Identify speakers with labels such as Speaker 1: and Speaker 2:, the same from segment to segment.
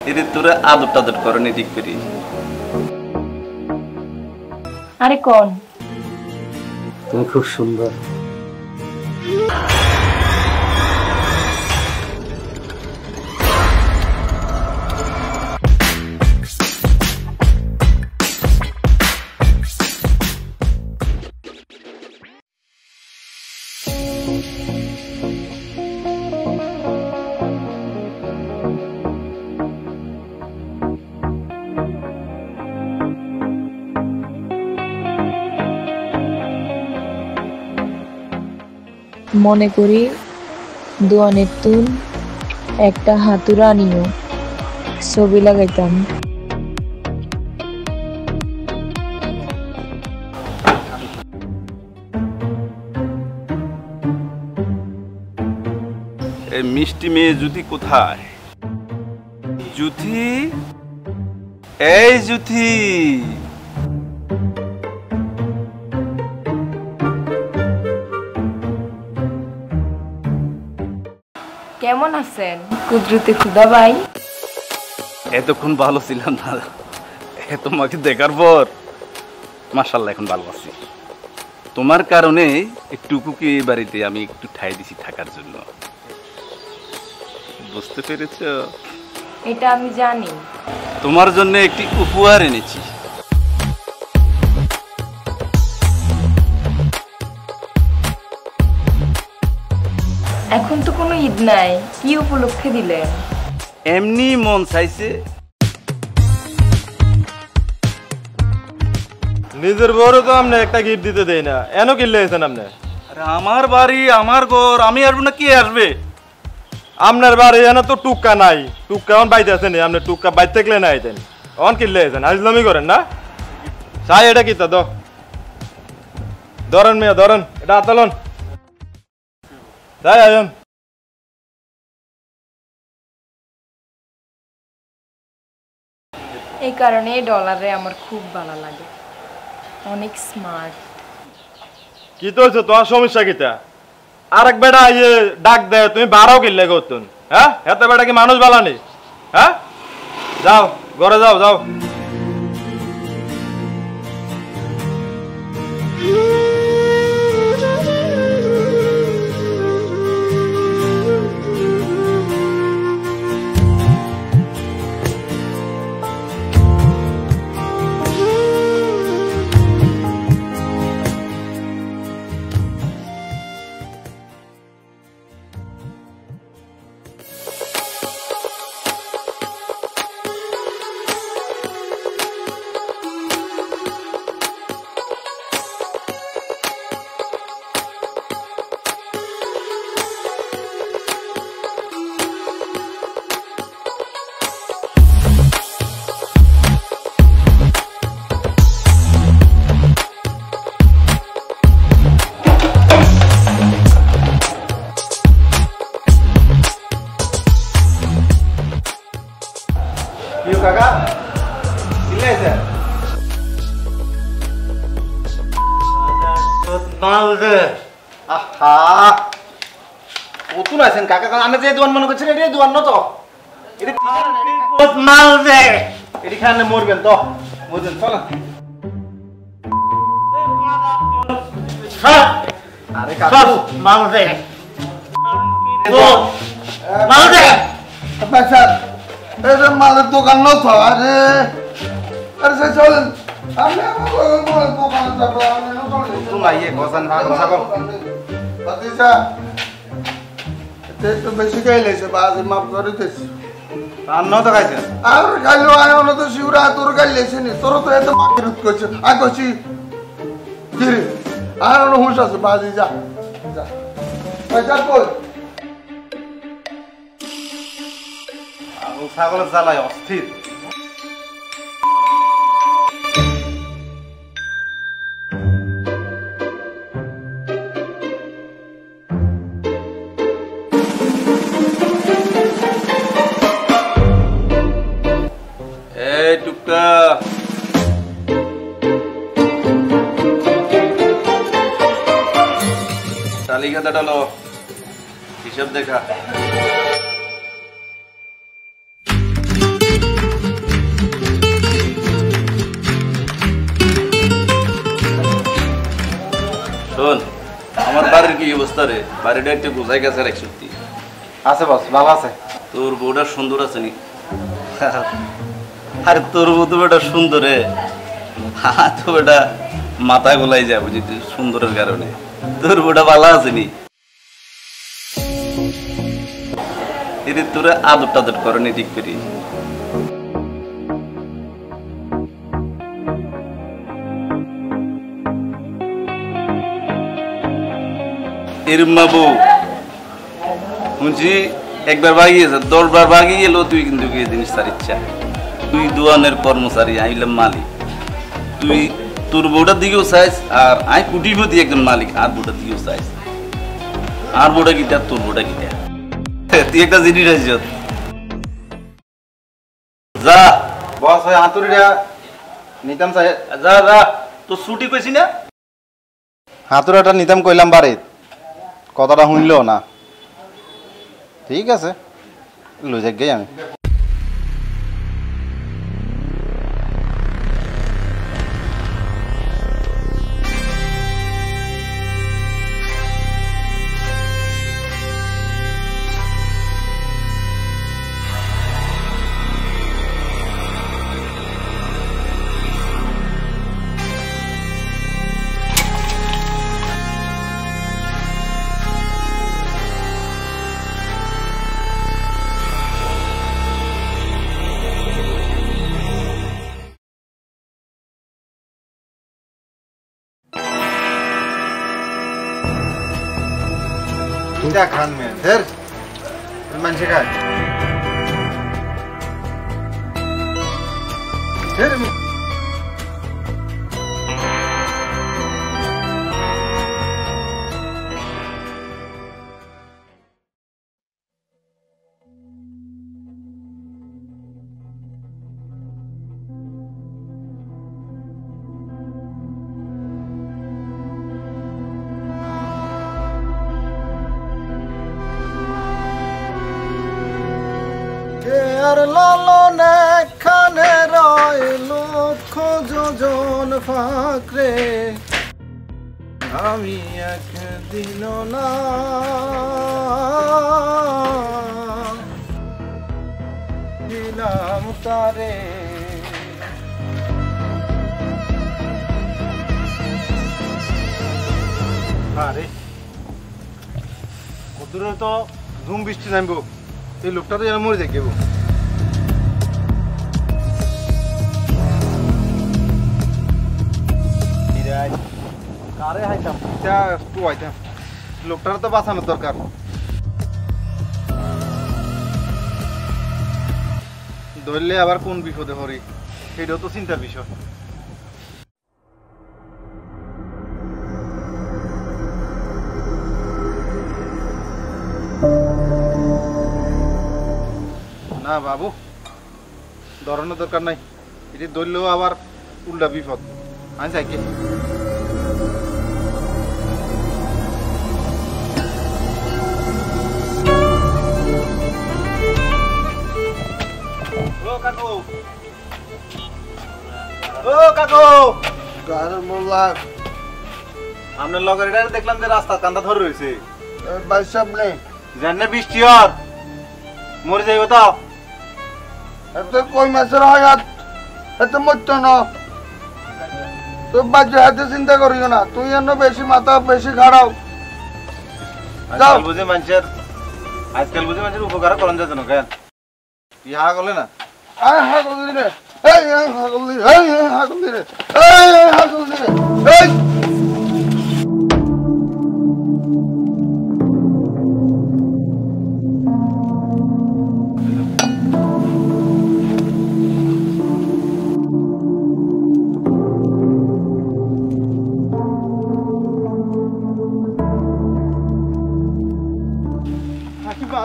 Speaker 1: এরে তোরা আদর টাদর করনি ঠিক করি।
Speaker 2: আরে কোন
Speaker 3: তুমি খুব সুন্দর।
Speaker 2: মনে করি দোয়ানের তুন একটা হাতুড়া নিও ছবি লাগাইতাম।
Speaker 1: এই মিষ্টি মেয়ে জুথি কোথায়? জুথি, এই জুথি।
Speaker 2: কেমন আছেন কুদরতে খুদা ভাই?
Speaker 1: এতক্ষণ ভালো ছিলাম না, তোমাকে দেখার পর মাশাআল্লাহ এখন ভালো আছি। তোমার কারণে টুকুকে এই বাড়িতে আমি একটু ঠাই দিছি থাকার জন্য। বুঝতে পেরেছ?
Speaker 2: এটা আমি জানি।
Speaker 1: তোমার জন্য একটি উপহার এনেছি।
Speaker 2: এখন তো কোনো ঈদ নাই, কি উপলক্ষে দিলেন?
Speaker 1: এমনি মন চাইছে।
Speaker 4: নিজের বড় তো আপনি একটা গিফট দিতে দেই না, এনো কিনলে এসেন আপনি?
Speaker 1: আরে আমার বাড়ি আমার ঘর, আমি আসবো না কে আসবে?
Speaker 4: আপনার বাড়ি এনে তো টুক্কা নাই, টুক্কা অন বাইতে আছে নি, আপনি টুক্কা বাইতে থাকলে না আইতেন, অন কিনলে এসেন, হাজলামি করেন না? চাই এটা কিতা ধরেন মেয়ে ধরেন, এটা আতালন তাই আয়ন।
Speaker 2: এই কারণে ডলারে আমার খুব ভালো লাগে, অনেক স্মার্ট।
Speaker 4: কি তো হয়েছে তোমার সমস্যা কিতা? আরেক বেটা ইয়ে ডাক দেয়, তুমি বারো কিনলে করতুন, হ্যাঁ? এত বেটা কি মানুষ বালানি? হ্যাঁ, যাও ঘরে যাও যাও।
Speaker 5: কাকা কিলে আছে মাল দে আহা কতুন আছেন কাকা আনে যে দোয়ান মনে করছেন এটা দোয়ান না তো এটা কত মাল দে এটি খানে মরবেন তো মরবেন চল আরে কাকা মাল দে মাল দে
Speaker 6: আচ্ছা এটা মালের দোকান না তো আরে আরে সে চলেন আপনি আমার দোকানে যাবো আমি না চলেন
Speaker 5: তুমি আইয়ে গোসান ভাগ গোসাবো
Speaker 6: বাতিজা এটা তো বেশি খাইলেছে বাজে মাপ করে দিস
Speaker 5: রান্ন তো খাইছেন
Speaker 6: আর খাইলো আয়ো না তো শিউরা তোর খাইলেছে নি তোর তো এত মাকিরত করছে আগছি জিরে আর না হুঁশ আছে বাজি যা যা পয়সা কই
Speaker 5: ছাগলের জ্বালায় অস্থির
Speaker 1: এই টুকটা তালিকাটা ডালো হিসাব দেখা অবস্থা রে? বাড়িটা একটু বোঝাই গেছে আর 61।
Speaker 5: আছে বস, ভালো আছে।
Speaker 1: তোর বউটা সুন্দর আছে নি? আরে তোর বউ তো বেটা সুন্দর রে। হ্যাঁ তো বেটা মাথা গোলাই যায় বুঝি সুন্দরের কারণে। তোর বউটা ভালো আছে নি? এর তোরা আদর টাদর করে নি ঠিক করি? এরমা বউ শুনছি একবার বাগিয়েছে, 10 বার বাগিয়ে গেল। তুই কিন্তু এই জিনিস তার ইচ্ছা, তুই দোয়ানের কর্মচারী, আইলাম মালিক। তুই তোর বউটার দিকেও চাইস, আর আই কুটিপতি একজন মালিক, আর বউটার দিকেও চাইস। আর বউটা কিটা, তোর বউটা কিটা? তুই একটা জিনিস আছিস যা
Speaker 5: বস ওই হাতুড়িটা নিতাম চাই।
Speaker 1: যা যা, তোর ছুটি পেয়েছি না?
Speaker 5: হাতুড়াটা নিতাম কইলাম বাড়িত, কথাটা শুনলেও না। ঠিক আছে, লই যাক গে আমি। क्या खान में फिर मनसे का फिर আর লালনে খানে রয় লক্ষ যোজন ফাঁকরে, আমি একদিন না দিলাম তারে। আরে কদূরে তো ঝুম বৃষ্টি নামবো, এই লোকটা তো যেন মরে দেখবো। কারে হাইতাম একটু হাইতাম, লোকটার তো বাঁচানোর দরকার। ধরলে আবার কোন বিপদে হরি, সেটাও তো চিন্তার বিষয়। না বাবু, ধরানোর দরকার নাই, এটি ধরলেও আবার উল্টা বিপদ। আমি যাই কি আপনার লগের এটা দেখলাম যে রাস্তা কান্দা ধরে রয়েছে,
Speaker 6: সামনে
Speaker 5: জানে বৃষ্টি হর মরে যাইব তো।
Speaker 6: এত কই মাছের হায়াত এত মরত না, তোর বাচ্চা হাতে চিন্তা করিও না, তুই এনে বেশি মাথা বেশি খাড়াও।
Speaker 5: আজকাল বুঝে মানুষের উপকার করেন যাচ্ছে না কেন? ইহা গলে না
Speaker 6: আয় হাগল দিরে, এই হাগল দিরে, এই হাগল দিরে, এই হাগল দিরে, এই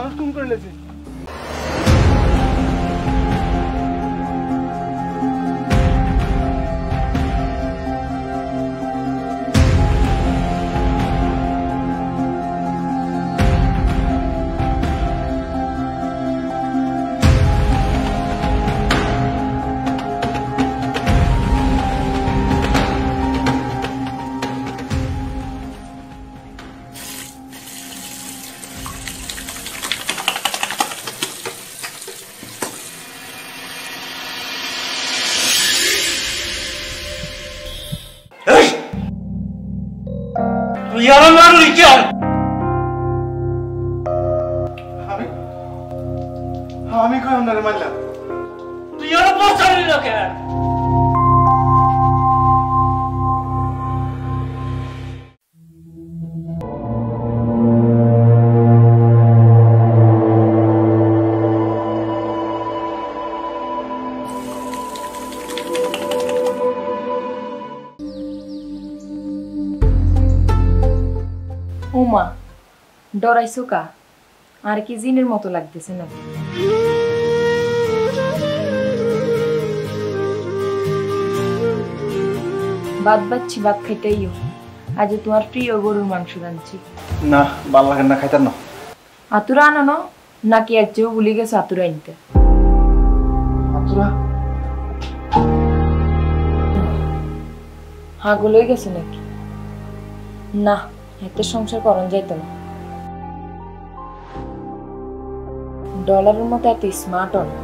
Speaker 5: মানুষ টুম করে লেছে।
Speaker 3: তুই আমার মারলি কেন?
Speaker 6: আমি কই আপনারে মারলাম?
Speaker 3: তুই আমার বাঁচালি না কেন?
Speaker 2: ওমা ডরাইছো কা? আর কি জিনের মতো লাগতেছে না? ভাত বাচ্ছি, ভাত খাইতেইও। আজ তোমার প্রিয় গরুর মাংস রাঁধছি।
Speaker 5: না ভাল লাগে না, খাইতাম না।
Speaker 2: আতুরা আনো না নাকি এক চেয়েও ভুলে গেছো আতুরা আনতে?
Speaker 5: আতুরা
Speaker 2: হাগল হয়ে গেছে নাকি? না, এতে সংসার করন যাইতো না। ডলারের মতো এত স্মার্ট না,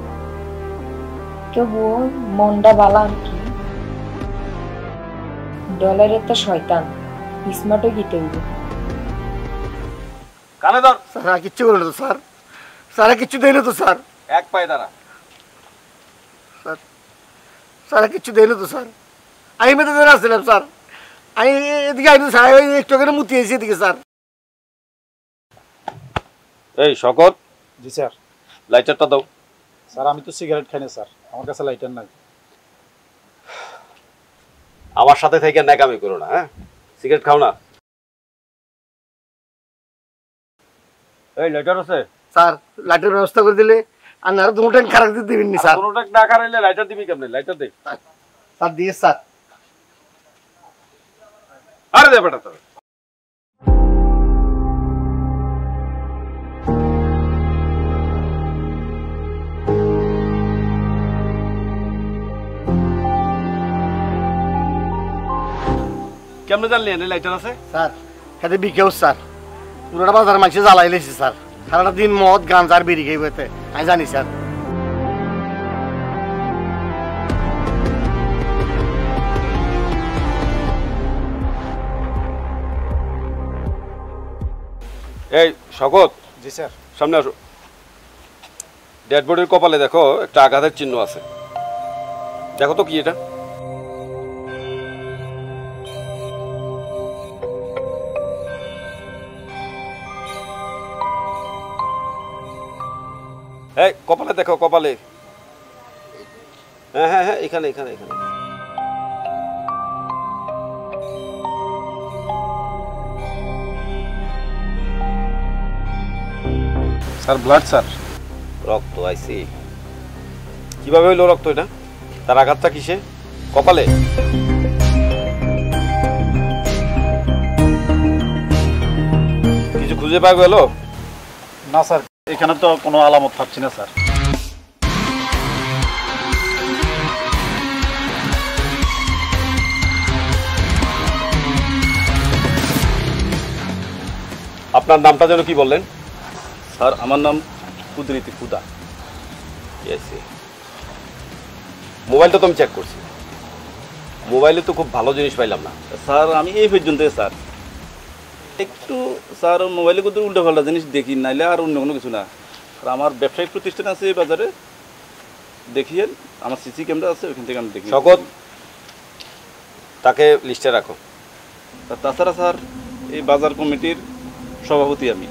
Speaker 2: তবুও মনটা বালা আর কি। ডলারের তো শয়তান, স্মার্টও গীতে উঠবে।
Speaker 1: কানে ধর।
Speaker 3: স্যার কিচ্ছু বললো তো স্যার, স্যার কিচ্ছু দিল তো স্যার,
Speaker 1: এক পায়ে দাঁড়া।
Speaker 3: স্যার কিচ্ছু দিল তো স্যার। আমি মেতে ধরে আসছিলাম স্যার, আমি এদিকে আইনি স্যার, ওই একটু করে মুতি এসেছি এদিকে স্যার।
Speaker 1: এই শকত,
Speaker 5: জি স্যার।
Speaker 1: লাইটারটা দাও।
Speaker 5: স্যার আমি তো সিগারেট খাই না স্যার, আমার কাছে লাইটার নাই।
Speaker 1: আমার সাথে থেকে ন্যাকামি করো না, হ্যাঁ? সিগারেট খাও না। এই লাইটার আছে?
Speaker 3: স্যার লাইটের ব্যবস্থা করে দিলে আর না দুটো খারাপ দিতে দিবেন নি স্যার।
Speaker 1: কোনোটা না খারাইলে লাইটার দিবি কেমনে? লাইটার দে।
Speaker 3: স্যার দিয়ে স্যার।
Speaker 1: আরে দে বেটা তোর। কেমনে জানলি এনে লাইটার আছে?
Speaker 3: স্যার খেতে বিকেও স্যার, পুরোটা বাজার মাংসে জ্বালাই লেছি স্যার। সারাটা দিন মদ গাঞ্জার বেরি খেয়ে বইতে আমি জানি স্যার।
Speaker 1: এই শকত,
Speaker 5: জি স্যার।
Speaker 1: সামনে আসো। ডেড বডির কপালে দেখো একটা আঘাতের চিহ্ন আছে, দেখো তো কি এটা। এই কপালে দেখো, কপালে। হ্যাঁ হ্যাঁ হ্যাঁ, এখানে এখানে এখানে।
Speaker 5: Sir blood sir.
Speaker 1: রক্ত আইসি। কিভাবে হইলো রক্ত এটা? তার আঘাতটা কিসে? কপালে? কিছু খুঁজে পাওয়া গেল?
Speaker 5: না স্যার, এখানে তো কোনো আলামত পাচ্ছি না স্যার।
Speaker 1: আপনার নামটা যেন কি বললেন?
Speaker 7: স্যার আমার নাম কুদরতি খুদা।
Speaker 1: মোবাইলটা তো আমি চেক করছি, মোবাইলে তো খুব ভালো জিনিস পাইলাম না।
Speaker 7: স্যার আমি এই পর্যন্ত স্যার একটু স্যার মোবাইলে কত উল্টো পাল্টা জিনিস দেখি, নাইলে আর অন্য কোনো কিছু না। আর আমার ব্যবসায়িক প্রতিষ্ঠান আছে এই বাজারে, দেখিয়েন আমার সিসি ক্যামেরা আছে, ওইখান থেকে আমি দেখি।
Speaker 1: শকত, তাকে লিস্টে রাখো।
Speaker 7: তাছাড়া স্যার এই বাজার কমিটির সভাপতি আমি।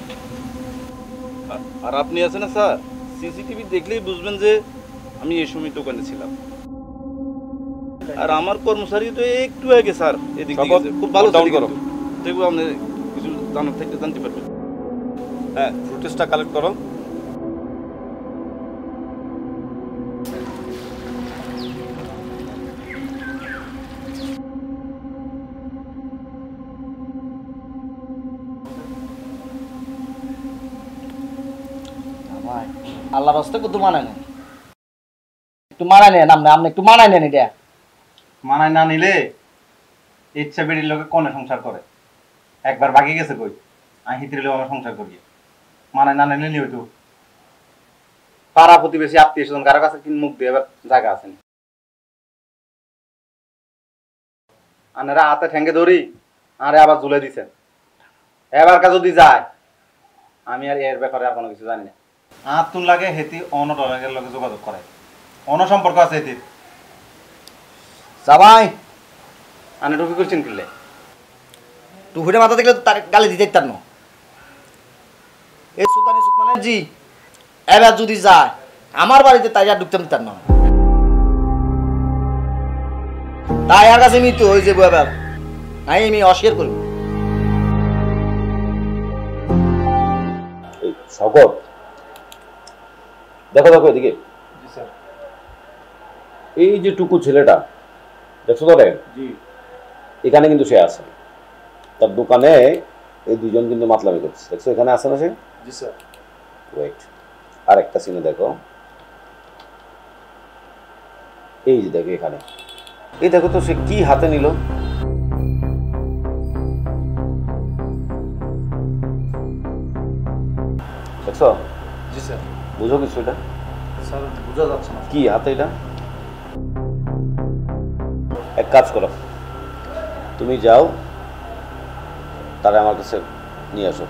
Speaker 7: আর আপনি আছেন না স্যার, সিসিটিভি দেখলেই বুঝবেন যে আমি এই সময় দোকানে ছিলাম। আর আমার কর্মচারী তো একটু আগে স্যার এদিকে খুব ভালো
Speaker 1: ডাউন করো,
Speaker 7: দেখবো আপনি কিছু জানার থাকলে জানতে পারবেন।
Speaker 1: হ্যাঁ ফুটেজটা কালেক্ট করো।
Speaker 3: আল্লাহর রাস্তা কত মানায় নেন, একটু মানায় নেন। আপনি একটু মানায় নেন। এটা
Speaker 5: মানায় না নিলে ইচ্ছা বেরির লোকে কোনে সংসার করে? একবার বাকি গেছে কই, আমি হিতরি লোক আমার সংসার করি। মানায় না নিলে নিও তো পাড়া প্রতিবেশী আত্মীয় স্বজন কারো কাছে কি মুখ দিয়ে এবার জায়গা আছেন? আনারা হাতে ঠেঙ্গে ধরি আরে আবার ঝুলে দিছেন। এবার কাজ যদি যায় আমি আর এর ব্যাপারে আর কোনো কিছু জানি না। তুন লাগে হেতি অন্য ডলারের লগে যোগাযোগ করে, অন্য সম্পর্ক আছে হেতির।
Speaker 3: যাবাই
Speaker 5: আনে টুপি করছেন কিনলে
Speaker 3: টুপিটা মাথা দেখলে তো তার গালি দিতে তার না। এই সুলতানি সুলতানের জি এবার যদি যায় আমার বাড়িতে তাই আর ঢুকতে দিতাম না। তাই আর কাছে মৃত্যু হয়ে যাবো এবার, আমি অস্বীকার করব।
Speaker 8: শকত দেখো দেখো এদিকে। এই যে টুকু ছেলেটা দেখছো তো রে, এখানে কিন্তু সে আছে, তার দোকানে এই দুজন কিন্তু মাতলামি করছে, দেখছো এখানে আছে না সে? জি স্যার। ওয়েট, আর একটা সিনে দেখো, এই যে দেখো এখানে, এই দেখো তো সে কি হাতে নিল। দেখছো?
Speaker 5: জি স্যার।
Speaker 8: বুঝো কিছু এটা?
Speaker 5: স্যার বোঝা যাচ্ছে না।
Speaker 8: কি হাতে এটা? এক কাজ করো, তুমি যাও তারা আমার কাছে নিয়ে আসো।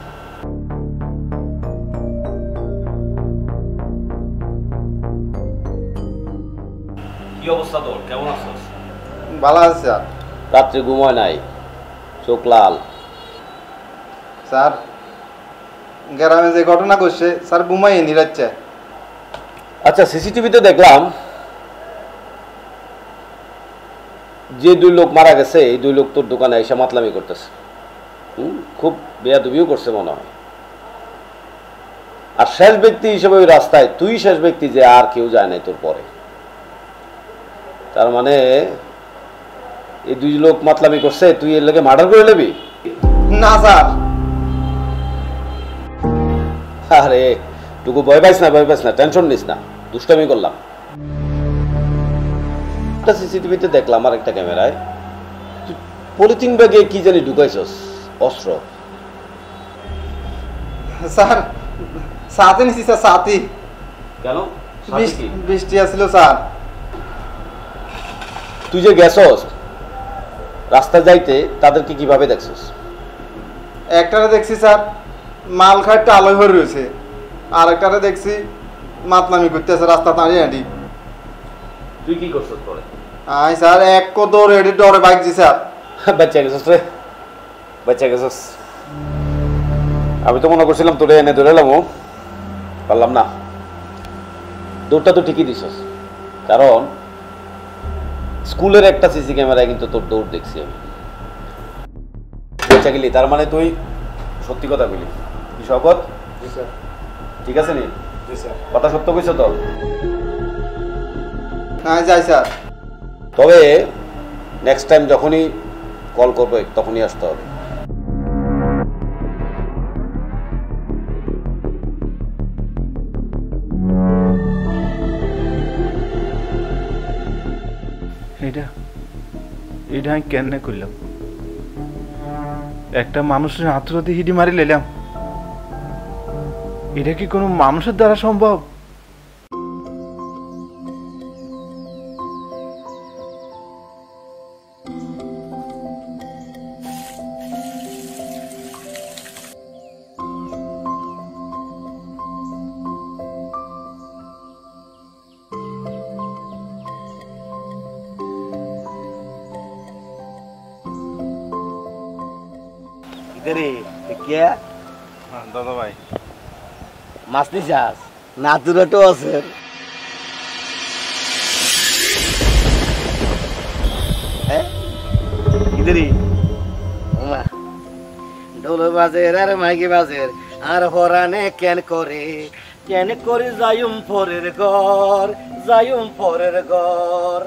Speaker 8: কি অবস্থা তোর, কেমন আছিস?
Speaker 5: ভালো আছে স্যার।
Speaker 8: রাত্রে ঘুমায় নাই, চোখ লাল।
Speaker 5: স্যার গ্রামে যে ঘটনা করছে স্যার ঘুমাই নিরাচ্ছে।
Speaker 8: আচ্ছা, সিসিটিভিতে দেখলাম যে দুই লোক মারা গেছে, এই দুই লোক তোর দোকানে এসে মাতলামি করতেছে। খুব বেয়াদবিও করছে মনে হয়। আর শেষ ব্যক্তি হিসেবে ওই রাস্তায় তুই শেষ ব্যক্তি, যে আর কেউ যায় নাই তোর পরে। তার মানে এই দুই লোক মাতলামি করছে, তুই এর লেগে মার্ডার করে নেবি?
Speaker 5: না স্যার।
Speaker 8: আরে টুকু ভয় পাইস না, ভয় পাইস না, টেনশন নিস না, দুষ্টামি করলাম। একটা সিসিটিভিতে দেখলাম আর একটা ক্যামেরায় তুই পলিথিন ব্যাগে কি জানি ঢুকাইছস, অস্ত্র।
Speaker 5: স্যার সাথে নিছি স্যার, সাথে।
Speaker 8: কেন?
Speaker 5: বৃষ্টি আসছিল স্যার।
Speaker 8: তুই যে গেছস রাস্তা যাইতে, তাদেরকে কিভাবে দেখছস?
Speaker 5: একটারে দেখছি স্যার মাল খাটটা আলোয় ভরে রয়েছে, আর একটারে দেখছি মাতলামি করতেছে রাস্তা দাঁড়িয়ে হাঁটি।
Speaker 8: তুই কি করছস পরে?
Speaker 5: আই স্যার এক কত রেডি ডরে বাইক জি স্যার।
Speaker 8: বাচ্চা গেছস রে, বাচ্চা গেছস। আমি তো মনে করছিলাম তোরে এনে ধরে এলাম, পারলাম না। দৌড়টা তো ঠিকই দিছস, কারণ স্কুলের একটা সিসি ক্যামেরায় কিন্তু তোর দৌড় দেখছি আমি। বাচ্চা গেলি, তার মানে তুই সত্যি কথা বলি। কি শকত?
Speaker 5: জি স্যার।
Speaker 8: ঠিক আছে নি?
Speaker 5: জি স্যার।
Speaker 8: কথা সত্য কইছ তো?
Speaker 5: হ্যাঁ যাই স্যার।
Speaker 8: তবে নেক্সট টাইম যখনই কল করবে তখনই আসতে হবে।
Speaker 7: এটা আমি কেন করলাম? একটা মানুষের আত্মরাতে হিডি মারি লেলাম, এটা কি কোনো মানুষের দ্বারা সম্ভব?
Speaker 4: দাদা ভাই
Speaker 3: মাছ নিছাস? নাতুরাটো আছে। ঢোল বাজের আর মাইকি বাজের আর হরানে কেন করে যাইম পরের ঘর, যাইম পরের ঘর।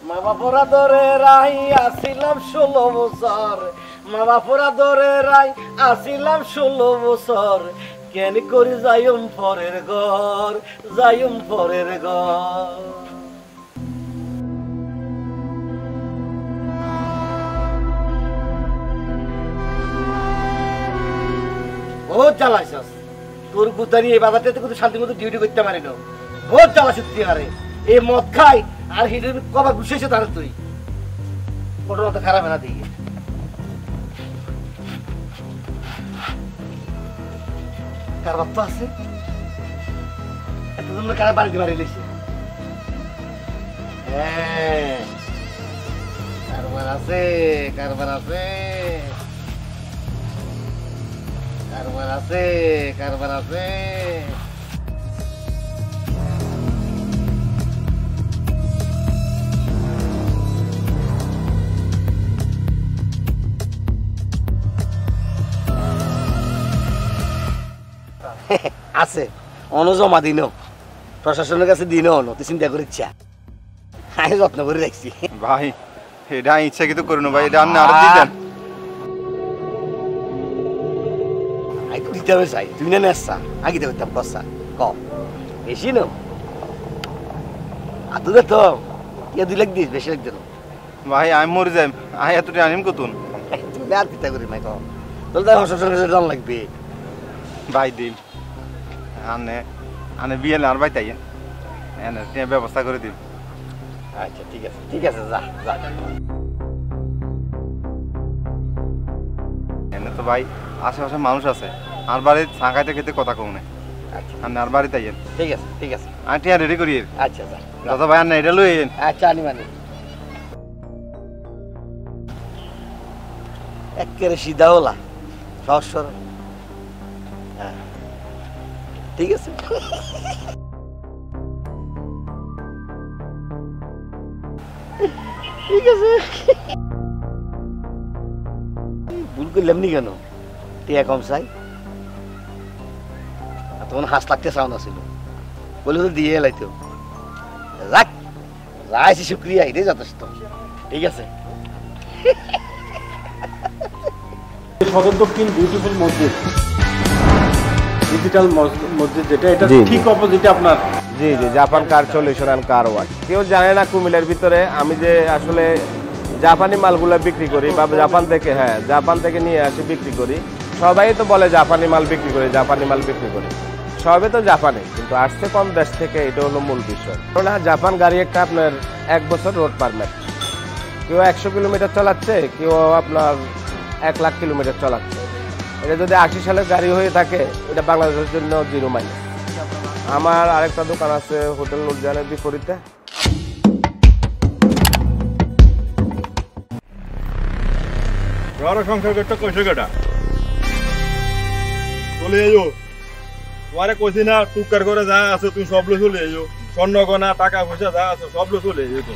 Speaker 3: মা বাপরা ধরে রাই আসিলাম 16 বছর, মা বাপরা ধরে রাই আসিলাম 16 বছর। কেন করে যাইম পরের ঘর, যাইম পরের ঘর। বহুত জ্বালাইছস, তোর গুতারি এই বাজারটাতে কিন্তু শান্তি মতো ডিউটি করতে পারি না। বহুত জ্বালাছিস তুই। আরে এই মদ খাই আর হিডের কবার ঘুষেছে তার তুই ঘটনা তো খারাপ না দিকে। কারবার তো আছে, এতজন কারা বাড়িতে বাড়ি লেছে। হ্যাঁ, কারবার আছে, কারবার আছে, কারবার আছে, কারবার আছে। আছে অনুজমা দিন, প্রশাসনের কাছে দিন অনো, তুই চিন্তা করে ইচ্ছা আমি যত্ন করে রাখছি।
Speaker 4: ভাই এটা ইচ্ছা কিন্তু করুন ভাই, এটা আপনি আরো দিতেন।
Speaker 3: আমি তো দিতে হবে চাই, তুমি না নেসা আগে দেবে তাম কসা কম বেশি নো আর তুই তো ইয়ে 2 লাখ দিস, বেশি লাখ দেন
Speaker 4: ভাই আমি মরে যাই, আমি এতটা আনিম কতুন।
Speaker 3: তুমি আর চিন্তা করি নাই কম, তোর তার প্রশাসনের কাছে দাম লাগবে।
Speaker 4: ভাই দিন আনে আনে বিয়ে আর ভাই তাই এনে ব্যবস্থা করে দিন।
Speaker 3: আচ্ছা ঠিক আছে, ঠিক আছে, যা যা।
Speaker 4: এনে তো ভাই আশেপাশে মানুষ আছে, আর বাড়ির সাঁকাইতে খেতে কথা কম নেই।
Speaker 3: আচ্ছা
Speaker 4: আর আর বাড়ি তাই
Speaker 3: ঠিক আছে, ঠিক আছে।
Speaker 4: আমি টিয়া রেডি করি।
Speaker 3: আচ্ছা যা
Speaker 4: দাদা ভাই আর না এটা লই
Speaker 3: আচ্ছা আনি মানে একেবারে সিধা হলা সহজ সরল। হ্যাঁ ঠিক আছে। ঠিক আছে, ভুল করলাম নি কেন? টিয়া কম চাই, তখন হাস লাগতে চাওয়া ছিল, বলে তো দিয়ে এলাইতো। যাক যাইছি, শুক্রিয়া, এটাই যথেষ্ট। ঠিক আছে।
Speaker 9: সদর দক্ষিণ বিউটিফুল মসজিদ, ডিজিটাল মসজিদ যেটা, এটা ঠিক অপোজিটে আপনার।
Speaker 10: জি জি, Japan car solution and car wash. কেউ জানে না কুমিল্লার ভিতরে আমি যে আসলে জাপানি মালগুলো বিক্রি করি, বা জাপান থেকে, হ্যাঁ জাপান থেকে নিয়ে আসি বিক্রি করি। সবাই তো বলে জাপানি মাল বিক্রি করি, জাপানি মাল বিক্রি করি, সবে তো জাপানি, কিন্তু আসছে কোন দেশ থেকে, এটা হলো মূল বিষয়। কারণ জাপান গাড়ি একটা আপনার 1 বছর রোড পারমিট, কেউ 100 কিলোমিটার চালাচ্ছে, কেউ আপনার 1 লাখ কিলোমিটার চালাচ্ছে। এটা যদি 80 সালের গাড়ি হয়ে থাকে, এটা বাংলাদেশের জন্য 0 মাইনাস। আমার আরেকটা দোকান আছে হোটেল নুরজাহানের বিপরীতে।
Speaker 4: সংসার করতে কইছে কেটা চলে আইও, তোমারে কইছি না টুকার করে যা আছে তুমি সব লো চলে আইও, স্বর্ণ গয়না টাকা পয়সা যা আছে সব লো চলে আইও। তো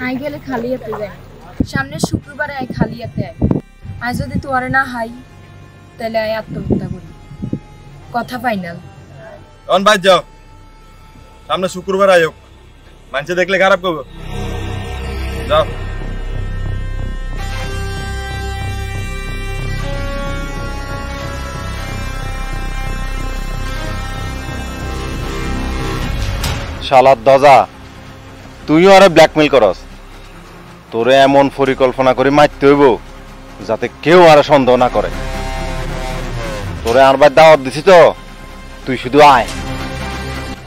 Speaker 2: আই গেলে খালি হাতে যাই, সামনের শুক্রবারে আই খালি হাতে আই। আজ যদি তোয়ারে না হাই তাহলে আই আত্মহত্যা করি, কথা ফাইনাল।
Speaker 4: তখন বাদ যাও, সামনে শুক্রবার আয়োগ, মানুষে দেখলে খারাপ করবো। যাও।
Speaker 7: শালার দজা, তুইও আরে ব্ল্যাকমেল করস। তোরে এমন পরিকল্পনা করে মারতে হইব যাতে কেউ আর সন্দেহ না করে। তোরে আরবার দাওয়াত দিছি তো, তুই শুধু আয়।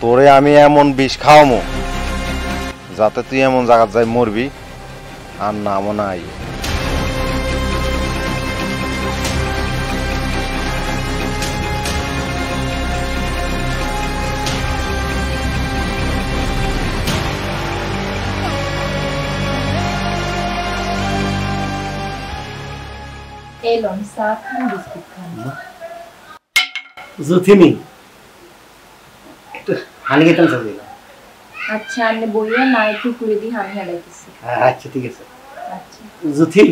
Speaker 7: তোরে আমি এমন বিষ খাওয়ামো যাতে তুই এমন জায়গায় যাই মরবি আর নামও নাই।
Speaker 2: এলন চা খান, বিস্কুট খান।
Speaker 3: জুথিনি একটু হানি খেতাম চাই।
Speaker 2: আচ্ছা আপনি বইয়া না একটু করে দিই, আমি হালাইতেছি।
Speaker 3: আচ্ছা ঠিক আছে।
Speaker 2: আচ্ছা
Speaker 3: জুথি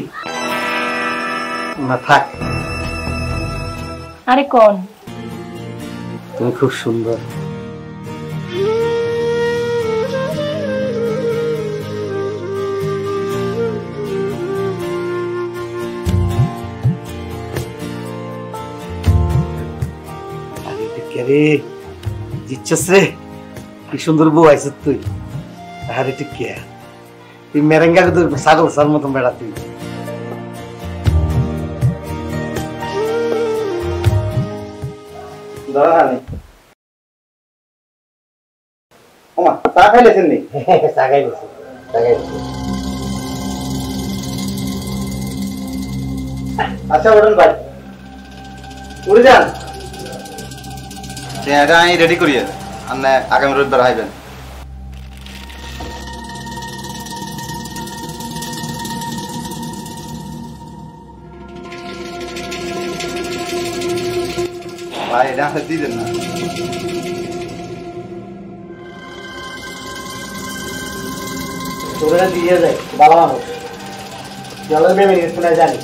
Speaker 3: না থাক,
Speaker 2: আরে কোন
Speaker 3: তুমি খুব সুন্দর। রে জিচ্ছস রে, কি সুন্দর বউ আইছ তুই। আরে ঠিক কে তুই মেরেঙ্গা তো ছাগল সার মতন বেড়া তুই।
Speaker 5: চা খাইলেছেন নি?
Speaker 3: চা খাইলেছি, চা খাইলেছি।
Speaker 5: আচ্ছা ওঠেন ভাই।
Speaker 3: উড়ে যান
Speaker 5: এটা আমি রেডি করিয়ে আপনি আগামী রবিবার আইবেন ভাই এটা দিয়ে দেন না
Speaker 3: তোরা দিয়ে যায় ভালো মানুষ জলের বেমে শোনা জানি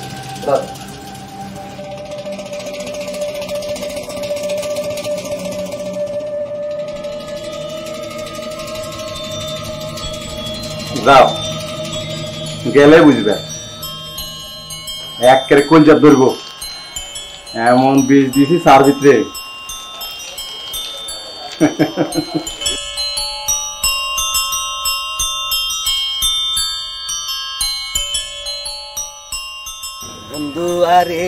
Speaker 5: যাও গেলে বুঝবে এক করে কলজার ধরবো এমন বীজ দিয়েছি সার ভিতরে
Speaker 3: বন্ধু আরে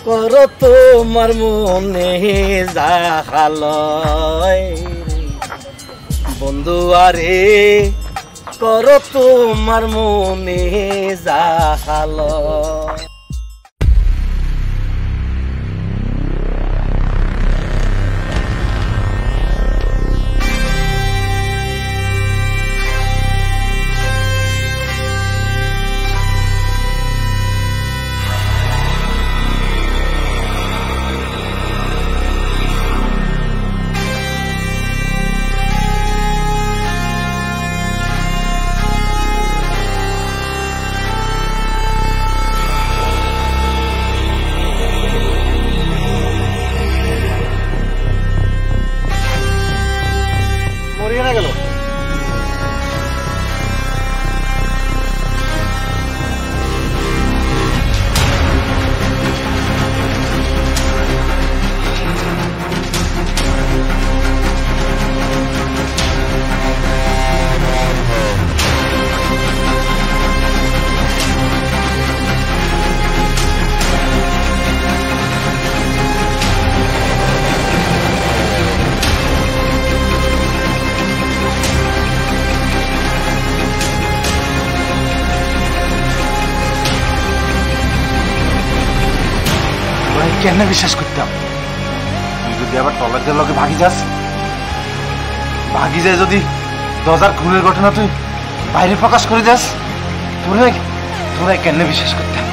Speaker 3: কর তোমার মনে যাহালয় বন্ধু আরে কর তোমার মনে যাহালয়
Speaker 5: কেন বিশ্বাস করতাম তুই যদি আবার টলারদের লগে ভাগি যাস ভাগি যায় যদি 10,000 খুনের ঘটনা তুই বাইরে প্রকাশ করে যাস তোরাই কেন বিশ্বাস করতাম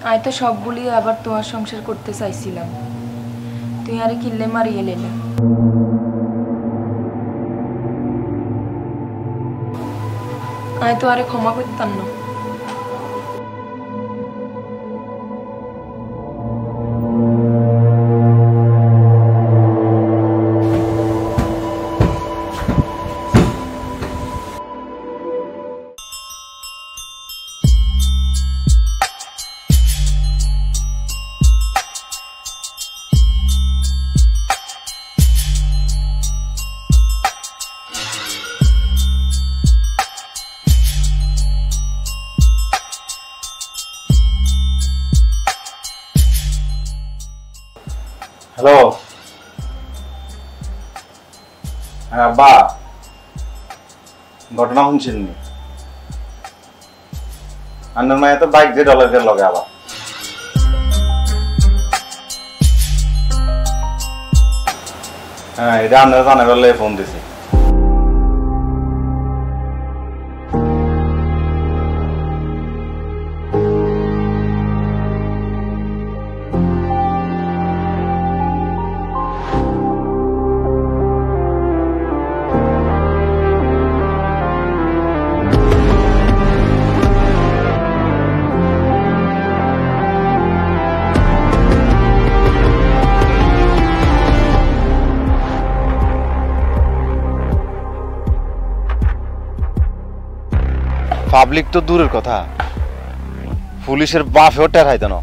Speaker 2: আমি তো সবগুলি আবার তোমার সংসার করতে চাইছিলাম, তুই আরে কিল্লে মারিয়ে লেলা। আমি তো আরে ক্ষমা করতাম না।
Speaker 5: হ্যালো, হ্যাঁ আব্বা, ঘটনা শুনছেন নি? আন্নার মায়ে তো বাইক দিয়ে ডলারের লগে আবার হ্যাঁ, এটা আপনারা জানার বেলা ফোন দিছি। পাবলিক তো দূরের কথা, পুলিশের বাফেও টের হাইতো না।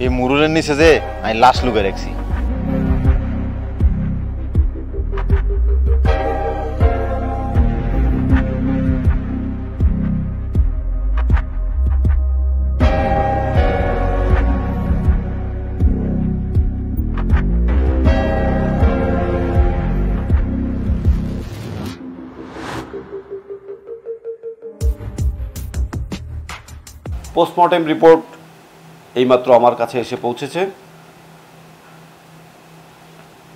Speaker 5: এই মুরুলের নিচে যে আমি লাশ লুকে রাখছি।
Speaker 8: পোস্টমর্টেম রিপোর্ট এইমাত্র আমার কাছে এসে পৌঁছেছে।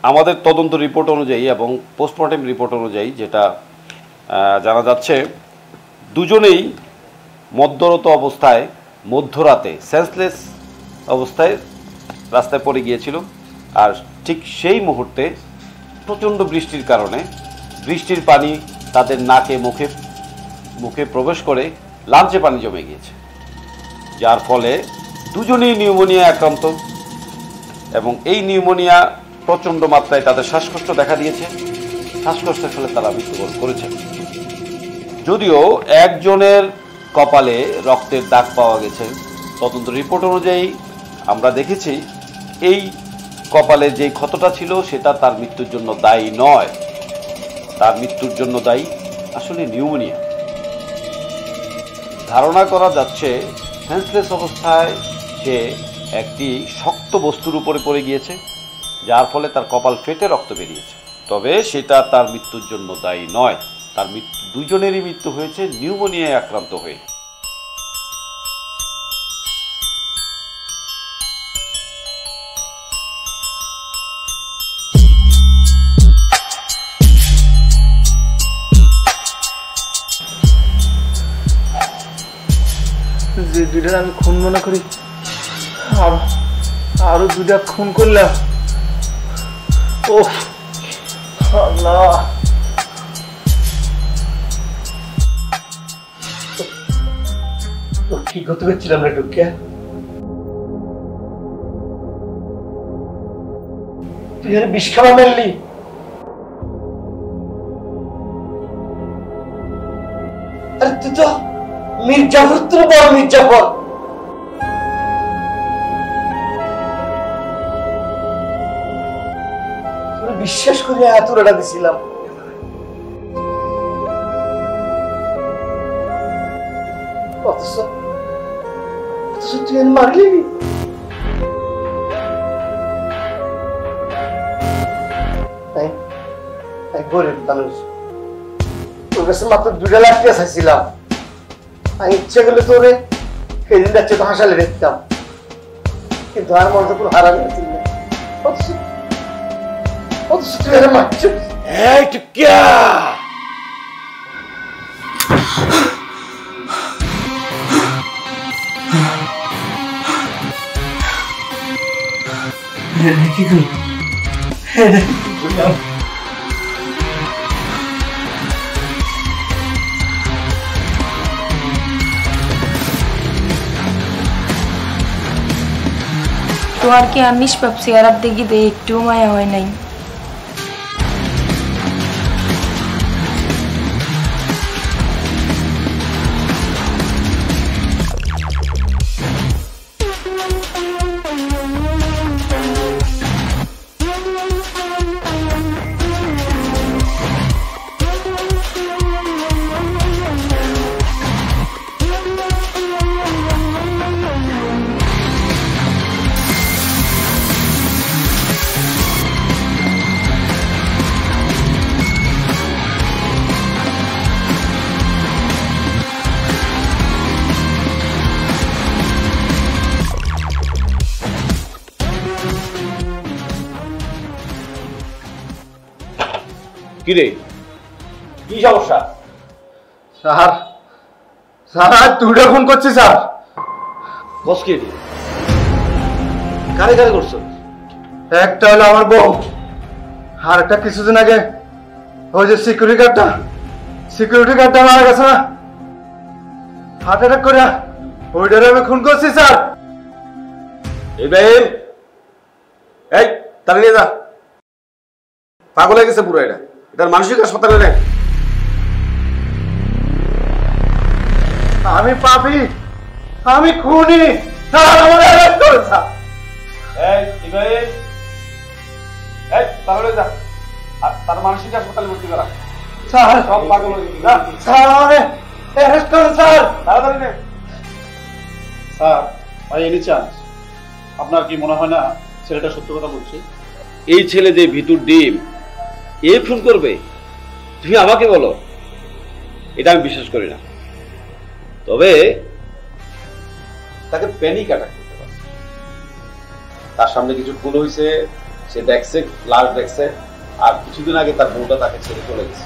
Speaker 8: আমাদের তদন্ত রিপোর্ট অনুযায়ী এবং পোস্টমর্টেম রিপোর্ট অনুযায়ী যেটা জানা যাচ্ছে, দুজনেই মদ্যরত অবস্থায় মধ্যরাতে সেন্সলেস অবস্থায় রাস্তায় পড়ে গিয়েছিল। আর ঠিক সেই মুহূর্তে প্রচণ্ড বৃষ্টির কারণে বৃষ্টির পানি তাদের নাকে মুখে প্রবেশ করে লাঞ্চে পানি জমে গিয়েছে, যার ফলে দুজনেই নিউমোনিয়া আক্রান্ত এবং এই নিউমোনিয়া প্রচণ্ড মাত্রায় তাদের শ্বাসকষ্ট দেখা দিয়েছে। শ্বাসকষ্টের ফলে তারা মৃত্যুবরণ করেছে। যদিও একজনের কপালে রক্তের দাগ পাওয়া গেছে, তদন্ত রিপোর্ট অনুযায়ী আমরা দেখেছি এই কপালে যে ক্ষতটা ছিল সেটা তার মৃত্যুর জন্য দায়ী নয়। তার মৃত্যুর জন্য দায়ী আসলে নিউমোনিয়া। ধারণা করা যাচ্ছে সেন্সলেস অবস্থায় সে একটি শক্ত বস্তুর উপরে পড়ে গিয়েছে, যার ফলে তার কপাল ফেটে রক্ত বেরিয়েছে। তবে সেটা তার মৃত্যুর জন্য দায়ী নয়। তার দুজনেরই মৃত্যু হয়েছে নিউমোনিয়ায় আক্রান্ত হয়ে।
Speaker 11: যে দুইটা আমি খুন মনে করি, আরো দুইটা খুন করলাম। ও আল্লাহ, কি করতে পারছিলাম না ঢুকিয়া? তুই আর বিষ খাওয়া মেললি? আরে তুই তো মির্জাফর, তোর বড় মির্জাফর। তোর বিশ্বাস করে এতটা দিছিলাম, অথচ তুই মারলি। গরিব মানুষ, তোর কাছে মাত্র 2 লাখ টাকা চাইছিলাম। আমি ইচ্ছে করলে তোরে সেদিন যাচ্ছে তো হাসালে দেখতাম, কিন্তু আর মনে তো কোনো হারামি আছিল না। অথচ তুই আর মারছ। কি করলাম?
Speaker 2: তোমার কি আর নিষ্পাপ চেহারার দেখি দে একটু মায়া হয় নাই?
Speaker 8: কি রে, কি সমস্যা?
Speaker 6: স্যার স্যার দুইটা ফোন করছি স্যার।
Speaker 8: বস কে রে? কারে কারে করছো?
Speaker 6: একটা হলো আমার বউ, আর একটা কিছুদিন আগে ওই যে সিকিউরিটি গার্ডটা মারা গেছে না, হার্ট অ্যাটাক করে, ওইটারে আমি খুন করছি স্যার।
Speaker 8: ইব্রাহিম, এই তাড়াতাড়ি নিয়ে যা। পাগল হয়ে গেছে পুরো, এটার মানসিক হাসপাতালে নেই।
Speaker 6: আমি পাপী, আমি খুনি স্যার, আমার অ্যারেস্ট করুন স্যার।
Speaker 8: এই ইব্রাহিম, এই তাড়াতাড়ি যা, আর তার মানসিক হাসপাতালে ভর্তি করা।
Speaker 6: স্যার
Speaker 8: সব পাগল হয়ে গেছে, যা।
Speaker 6: স্যার আমাকে অ্যারেস্ট করুন স্যার,
Speaker 8: তাড়াতাড়ি নে।
Speaker 9: স্যার ভাই এনি চান্স আপনার কি মনে হয় না ছেলেটা সত্য কথা বলছে?
Speaker 8: এই ছেলে যে ভিতর ডিম, এ ফোন করবে? তুমি আমাকে বলো, এটা আমি বিশ্বাস করি না। তবে তাকে প্যানিক অ্যাটাক করতে পারে, তার সামনে কিছু ভুল হয়েছে, সে দেখছে, লাশ দেখছে, আর কিছুদিন আগে তার বউটা তাকে ছেড়ে চলে গেছে।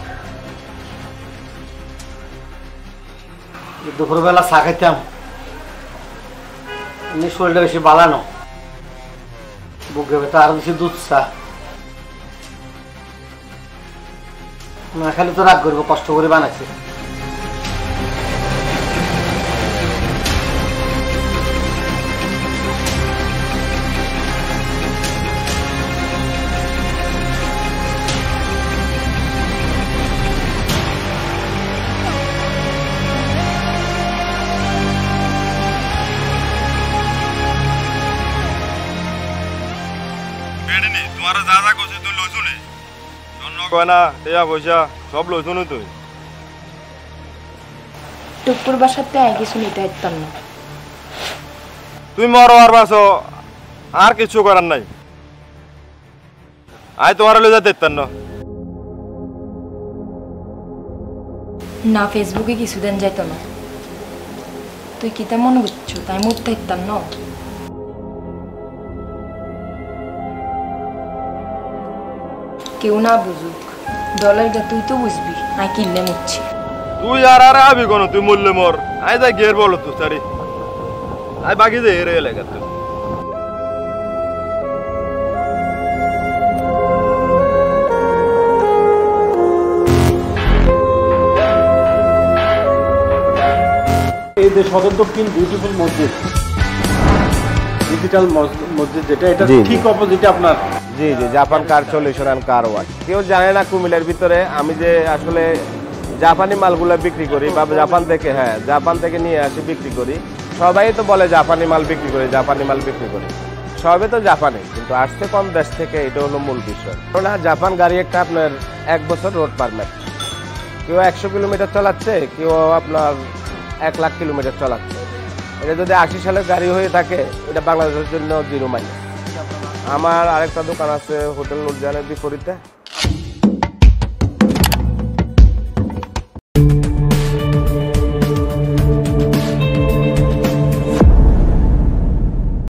Speaker 3: দুপুরবেলা চা খাইতাম, এমনি শরীরটা বেশি বালানো, বুকে ব্যথা, আরো বেশি দুধ চা না খালি তো রাগ করবো, কষ্ট করে বানাইছে।
Speaker 4: তোমার যা যা করছিস তুই লইছু নে, গয়না টেয়া পয়সা সব লইছু নি তুই?
Speaker 2: টুকুর বাসাতে আই কিছু নিতে পারতাম না।
Speaker 4: তুই মরো আর বাসো, আর কিছু করার নাই। আয় তোমার লই যেতে পারতাম না।
Speaker 2: না ফেসবুকে কিছুদিন যাইতো না, তুই কি তা মনে করছো তাই মরতে পারতাম না? কেউ না বুঝুক, ডলার গা তুই তো বুঝবি, আই কিনলে মরছি।
Speaker 4: তুই আর আর আবি কোন, তুই মরলে মর, আয় যাই গের বলো তুই সারি, আয় বাকি যে হেরে এলাকা তুই।
Speaker 9: এই যে সদর দক্ষিণ বিউটিফুল মসজিদ, ডিজিটাল মসজিদ যেটা, এটা ঠিক অপোজিটে আপনার।
Speaker 10: জি জি, Japan car solution and car wash. কেউ জানে না কুমিল্লার ভিতরে আমি যে আসলে জাপানি মালগুলো বিক্রি করি, বা জাপান থেকে, হ্যাঁ জাপান থেকে নিয়ে আসি বিক্রি করি। সবাই তো বলে জাপানি মাল বিক্রি করি, জাপানি মাল বিক্রি করি, সবে তো জাপানি, কিন্তু আসছে কোন দেশ থেকে, এটা হলো মূল বিষয়। কারণ জাপান গাড়ি একটা আপনার 1 বছর রোড পারমিট, কেউ 100 কিলোমিটার চালাচ্ছে, কেউ আপনার 1 লাখ কিলোমিটার চালাচ্ছে। এটা যদি 80 সালের গাড়ি হয়ে থাকে, এটা বাংলাদেশের জন্য 0 মাইনাস। আমার আরেকটা দোকান আছে হোটেল নুরজাহানের বিপরীতে,